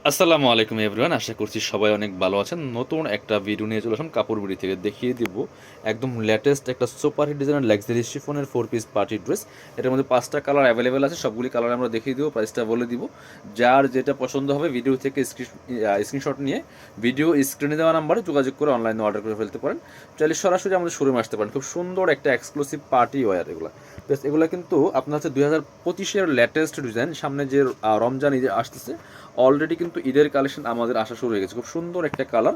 আসসালামু আলাইকুম এভরিওয়ান, আশা করছি সবাই অনেক ভালো আছেন। নতুন একটা ভিডিও নিয়ে চলে আসলাম কাপড় বিড়ি থেকে। দেখিয়ে দিব একদম লেটেস্ট একটা সুপার হিট ডিজাইনের লাক্সারি শিফনের 4 পিস পার্টি ড্রেস। এটার মধ্যে 5টা কালার অ্যাভেলেবেল আছে, সবগুলি কালার আমরা দেখিয়ে দিব, প্রাইসটা বলে দিব। যার যেটা পছন্দ হবে ভিডিও থেকে স্ক্রিনশট নিয়ে ভিডিও স্ক্রিনে দেওয়া নাম্বারে যোগাযোগ করে অনলাইনে অর্ডার করে ফেলতে পারেন। চাইলে সরাসরি আমাদের শোরুমে আসতে পারেন। খুব সুন্দর একটা এক্সক্লুসিভ পার্টি ওয়্যার এগুলো। প্লাস এগুলো কিন্তু আপনার হচ্ছে 2025-এর লেটেস্ট ডিজাইন। সামনে যে রমজান ঈদে আসতেছে, অলরেডি কিন্তু ঈদের কালেকশন আমাদের আসা শুরু হয়ে গেছে। খুব সুন্দর একটা কালার।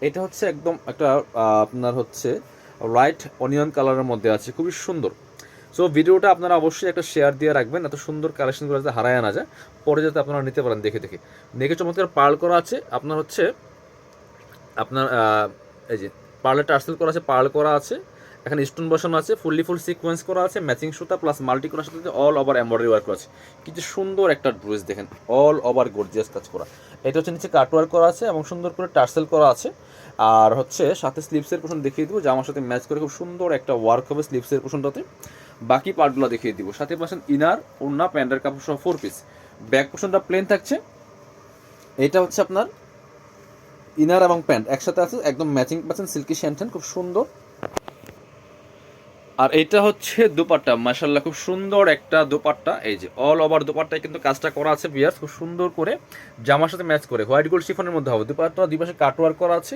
এটা হচ্ছে একদম একটা আপনার হচ্ছে লাইট অনিয়ন কালারের মধ্যে আছে, খুবই সুন্দর। সো ভিডিওটা আপনারা অবশ্যই একটা শেয়ার দিয়ে রাখবেন, এত সুন্দর কালেকশনগুলো যাতে হারায় না যায়, পরে যাতে আপনারা নিতে পারেন দেখে দেখে। নেকে চমৎকার পার্ল করা আছে, আপনার হচ্ছে আপনার এই যে পার্লে টার্সেল করা আছে, পার্ল করা আছে, এখানে স্টোন বসানো আছে, ফুল সিকোয়েন্স করা আছে, ম্যাচিং সুতা প্লাস মাল্টি করার সাথে অল ওভার এমব্রয়ডারি ওয়ার্ক করা আছে। কিন্তু সুন্দর একটা ড্রেস দেখেন, অল ওভার গর্জিয়াস কাজ করা। এটা হচ্ছে নিচে কাট ওয়ার্ক করা আছে এবং সুন্দর করে টার্সেল করা আছে। আর হচ্ছে সাথে স্লিভসের পোর্শন দেখিয়ে দিব, জামার সাথে ম্যাচ করে খুব সুন্দর একটা ওয়ার্ক হবে স্লিভসের পোর্শনটাতে। বাকি পার্টগুলো দেখিয়ে দিব। সাথে পাচ্ছেন ইনার, ওড়না, প্যান্টের কাপড় সহ 4 পিস। ব্যাক পোর্শনটা প্লেন থাকছে। এটা হচ্ছে আপনার ইনার এবং প্যান্ট একসাথে আছে, একদম ম্যাচিং পাচ্ছেন, সিল্কি শ্যান্টেন, খুব সুন্দর। আর এটা হচ্ছে দোপাট্টা, মাশাআল্লাহ খুব সুন্দর একটা দোপাট্টা। এই যে অল ওভার দোপাট্টায় কিন্তু কাজটা করা আছে ভিউয়ার্স, খুব সুন্দর করে জামার সাথে ম্যাচ করে হোয়াইট গোল্ড শিফনের মধ্যে হবে। দোপাট্টা দুই পাশে কাট ওয়ার্ক করা আছে।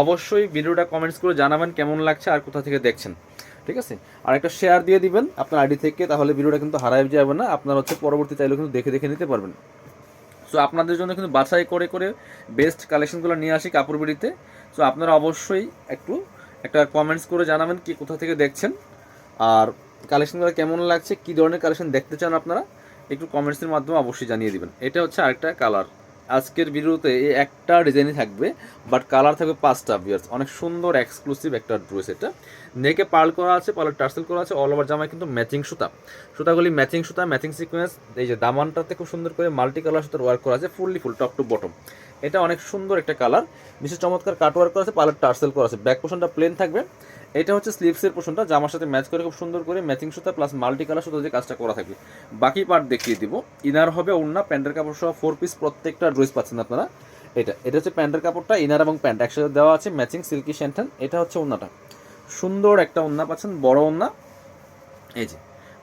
অবশ্যই ভিডিওটা কমেন্টস করে জানাবেন কেমন লাগছে আর কোথা থেকে দেখছেন, ঠিক আছে? আর একটা শেয়ার দিয়ে দিবেন আপনার আইডি থেকে, তাহলে ভিডিওটা কিন্তু হারায় যাবে না। আপনার হচ্ছে পরবর্তী চাইলেও কিন্তু দেখে দেখে নিতে পারবেন। সো আপনাদের জন্য কিন্তু বাছাই করে করে বেস্ট কালেকশনগুলো নিয়ে আসি কাপড় বিড়িতে। সো আপনারা অবশ্যই একটু একটা কমেন্টস করে জানাবেন কি কোথা থেকে দেখছেন, আর কালেকশনগুলো কেমন লাগছে, কী ধরনের কালেকশন দেখতে চান আপনারা, একটু কমেন্টসের মাধ্যমে অবশ্যই জানিয়ে দিবেন। এটা হচ্ছে আরেকটা কালার। আজকের ভিডিওতে এই একটা ডিজাইনই থাকবে, বাট কালার থাকবে 5টা ভিউয়ার্স। অনেক সুন্দর এক্সক্লুসিভ একটা ড্রেস এটা। নেকে পার্ল করা আছে, পার্লের টার্সেল করা আছে, অল ওভার জামায় কিন্তু ম্যাচিং সুতা, সুতাগুলি ম্যাচিং সুতা, ম্যাচিং সিকোয়েন্স। এই যে দামানটাতে খুব সুন্দর করে মাল্টি কালার সুতার ওয়ার্ক করা আছে, ফুল টপ টু বটম। এটা অনেক সুন্দর একটা কালার। নিচে চমৎকার কাট ওয়ার্ক করা আছে, পার্লের টার্সেল করা আছে। ব্যাক পোর্শনটা প্লেন থাকবে। এটা হচ্ছে স্লিভসের পোর্শনটা, জামার সাথে ম্যাচ করে খুব সুন্দর করে ম্যাচিং সুতা প্লাস মাল্টি কালার সুতা দিয়ে কাজটা করা থাকবে। বাকি পার্ট দেখিয়ে দিব। ইনার হবে ওড়না, প্যান্টের কাপড় সহ 4 পিস প্রত্যেকটা ড্রেস পাচ্ছেন আপনারা। এটা হচ্ছে প্যান্টের কাপড়টা, ইনার এবং প্যান্ট একসাথে দেওয়া আছে, ম্যাচিং সিল্কি শ্যান্টেন। এটা হচ্ছে ওড়নাটা, সুন্দর একটা ওড়না পাচ্ছেন, বড় ওড়না। এই যে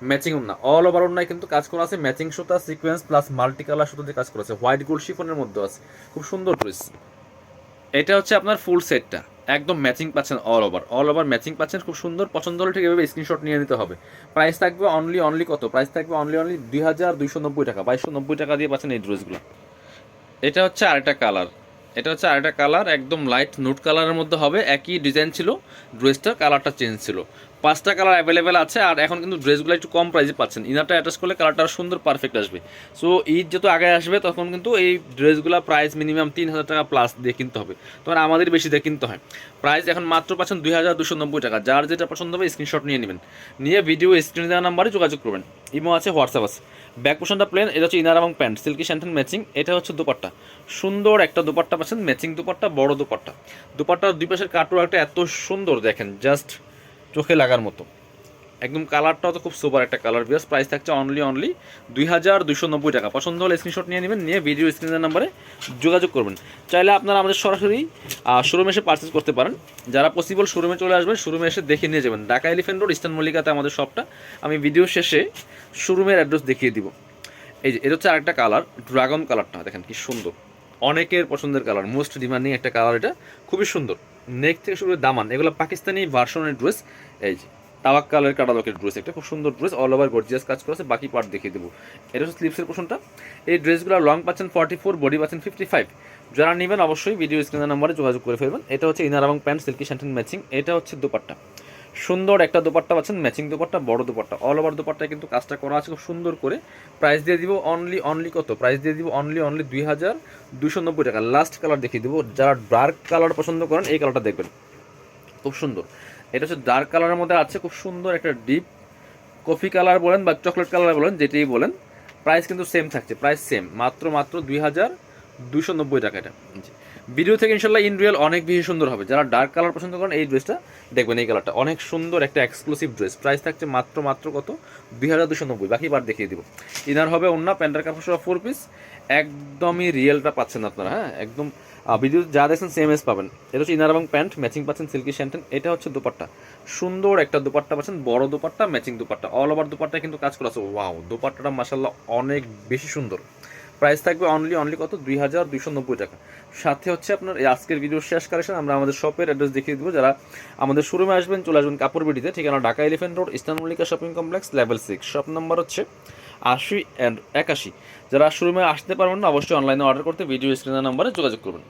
ম্যাচিং ওড়না, অল ওভার ওড়নায় কিন্তু কাজ করা আছে, ম্যাচিং সুতা সিকোয়েন্স প্লাস মাল্টি কালার সুতা দিয়ে কাজ করা আছে, হোয়াইট গোল্ড শিফনের মধ্যে আছে, খুব সুন্দর ড্রেস। এটা হচ্ছে আপনার ফুল সেটটা, একদম ম্যাচিং পাচ্ছেন, অল ওভার ম্যাচিং পাচ্ছেন, খুব সুন্দর। পছন্দ হলে ঠিক এভাবে স্ক্রিনশট নিয়ে নিতে হবে। প্রাইস থাকবে অনলি কত? প্রাইস থাকবে অনলি 2290 টাকা, 2290 টাকা দিয়ে পাচ্ছেন এই ড্রেসগুলো। এটা হচ্ছে আরেকটা কালার। একদম লাইট নুট কালারের মধ্যে হবে, একই ডিজাইন ছিল, ড্রেসটার কালারটা চেঞ্জ ছিল। 5টা কালার অ্যাভেলেবেল আছে, আর এখন কিন্তু ড্রেসগুলো একটু কম প্রাইসে পাচ্ছেন। ইনারটা অ্যাটাচ করলে কালারটা সুন্দর পারফেক্ট আসবে। সো ঈদ যত আগে আসবে তখন কিন্তু এই ড্রেসগুলো প্রাইস মিনিমাম 3000 টাকা প্লাস দিয়ে কিনতে হবে, তখন আমাদের বেশি দিয়ে কিনতে হয়। প্রাইস এখন মাত্র পাচ্ছেন 2290 টাকা। যার যেটা পছন্দ হবে স্ক্রিনশট নিয়ে নেবেন, নিয়ে ভিডিও স্ক্রিনে দেওয়া নাম্বারে যোগাযোগ করবেন। ইমো আছে, হোয়াটসঅ্যাপ আছে। ব্যাক পোর্শনটা প্লেন, এটা হচ্ছে ইনার এবং প্যান্ট, সিল্কি শ্যান্টেন ম্যাচিং। এটা হচ্ছে দোপাট্টা, সুন্দর একটা দোপাট্টা পাচ্ছেন, ম্যাচিং দোপাট্টা, বড় দোপাট্টা। দোপাট্টার দুই পাশের কাটওয়ার্কটা এত সুন্দর দেখেন, জাস্ট চোখে লাগার মতো। একদম কালারটাও তো খুব সুপার একটা কালার। বিকজ প্রাইস থাকছে অনলি 2290 টাকা। পছন্দ হলে স্ক্রিনশট নিয়ে নেবেন, নিয়ে ভিডিও স্ক্রিনের নাম্বারে যোগাযোগ করবেন। চাইলে আপনারা আমাদের সরাসরি শোরুমে এসে পারচেস করতে পারেন। যারা পসিবল শোরুমে চলে আসবেন, শোরুমে এসে দেখে নিয়ে যাবেন। ঢাকা এলিফ্যান্ট রোড, ইস্টার্ন মল্লিকাতে আমাদের শপটা। আমি ভিডিও শেষে শোরুমের অ্যাড্রেস দেখিয়ে দিব। এই যে এটা হচ্ছে আরেকটা কালার, ড্রাগন কালারটা দেখেন কি সুন্দর, অনেকের পছন্দের কালার, মোস্ট ডিমান্ডিং একটা কালার। এটা খুবই সুন্দর। নেক থেকে শুরু করে দামান, এগুলো পাকিস্তানি ভার্সনের ড্রেস। এই যে তাওয়াক্কালের কাটালকের ড্রেস, একটা খুব সুন্দর ড্রেস, অল ওভার গর্জিয়াস কাজ করেছে। বাকি পার্ট দেখিয়ে দেবো। এটা হচ্ছে স্লিভসের পোর্শনটা। এই ড্রেসগুলো লং পাচ্ছেন 44, বডি পাচ্ছেন 55। যারা নেবেন অবশ্যই ভিডিও স্ক্রিনের নাম্বারে যোগাযোগ করে ফেলবেন। এটা হচ্ছে ইনার এবং প্যান্ট, সিল্কি শ্যান্টেন ম্যাচিং। এটা হচ্ছে দোপাট্টা, সুন্দর একটা দোপাট্টা পাচ্ছেন, ম্যাচিং দোপাট্টা, বড় দোপাট্টা, অল ওভার দোপাট্টায় কিন্তু কাজটা করা আছে খুব সুন্দর করে। প্রাইস দিয়ে দিব অনলি কত? প্রাইস দিয়ে দিব অনলি 2290 টাকা। লাস্ট কালার দেখিয়ে দিব। যারা ডার্ক কালার পছন্দ করেন এই কালারটা দেখবেন, খুব সুন্দর। এটা হচ্ছে ডার্ক কালারের মধ্যে আছে, খুব সুন্দর একটা ডিপ কফি কালার বলেন বা চকলেট কালার বলেন, যেটাই বলেন। প্রাইস কিন্তু সেম থাকছে, প্রাইস সেম, মাত্র 2290 টাকা। এটা ভিডিও থেকে ইনশাল্লাহ ইন রিয়েল অনেক বেশি সুন্দর হবে। যারা ডার্ক কালার পছন্দ করেন এই ড্রেসটা দেখবেন, এই কালারটা অনেক সুন্দর একটা এক্সক্লুসিভ ড্রেস। প্রাইস থাকছে মাত্র কত 2290, বাকি বার দেখিয়ে দিব। ইনার হবে অন্য প্যান্টার কাপড় সহ 4 পিস, একদমই রিয়েলটা পাচ্ছেন আপনারা, হ্যাঁ একদম ভিডিও যা দেখছেন সেম এস পাবেন। এটা হচ্ছে ইনার এবং প্যান্ট ম্যাচিং পাচ্ছেন সিল্কি শ্যান্টেন। এটা হচ্ছে দুপাট্টা, সুন্দর একটা দুপাট্টা পাচ্ছেন, বড় dupatta matching dupatta, all over dupatta কিন্তু কাজ করা আছে। ওয়াও, দুপাট্টাটা মাশাআল্লাহ অনেক বেশি সুন্দর। প্রাইস থাকবে অনলি কত 2290 টাকা। সাথে হচ্ছে আপনার এই আজকের ভিডিওর শেষ কালেকশন, আমরা আমাদের শপের অ্যাড্রেস দেখিয়ে দেবো। যারা আমাদের শোরুমে আসবেন চলে আসবেন কাপড় বিডিতে, ঠিকানা Dhaka elephant road, eastern Mallika shopping complex, level 6, shop number হচ্ছে 80 অ্যান্ড 81। যারা শোরুমে আসতে পারবেন না অবশ্যই অনলাইনে অর্ডার করতে ভিডিও স্ক্রিনের নাম্বারে যোগাযোগ করবেন।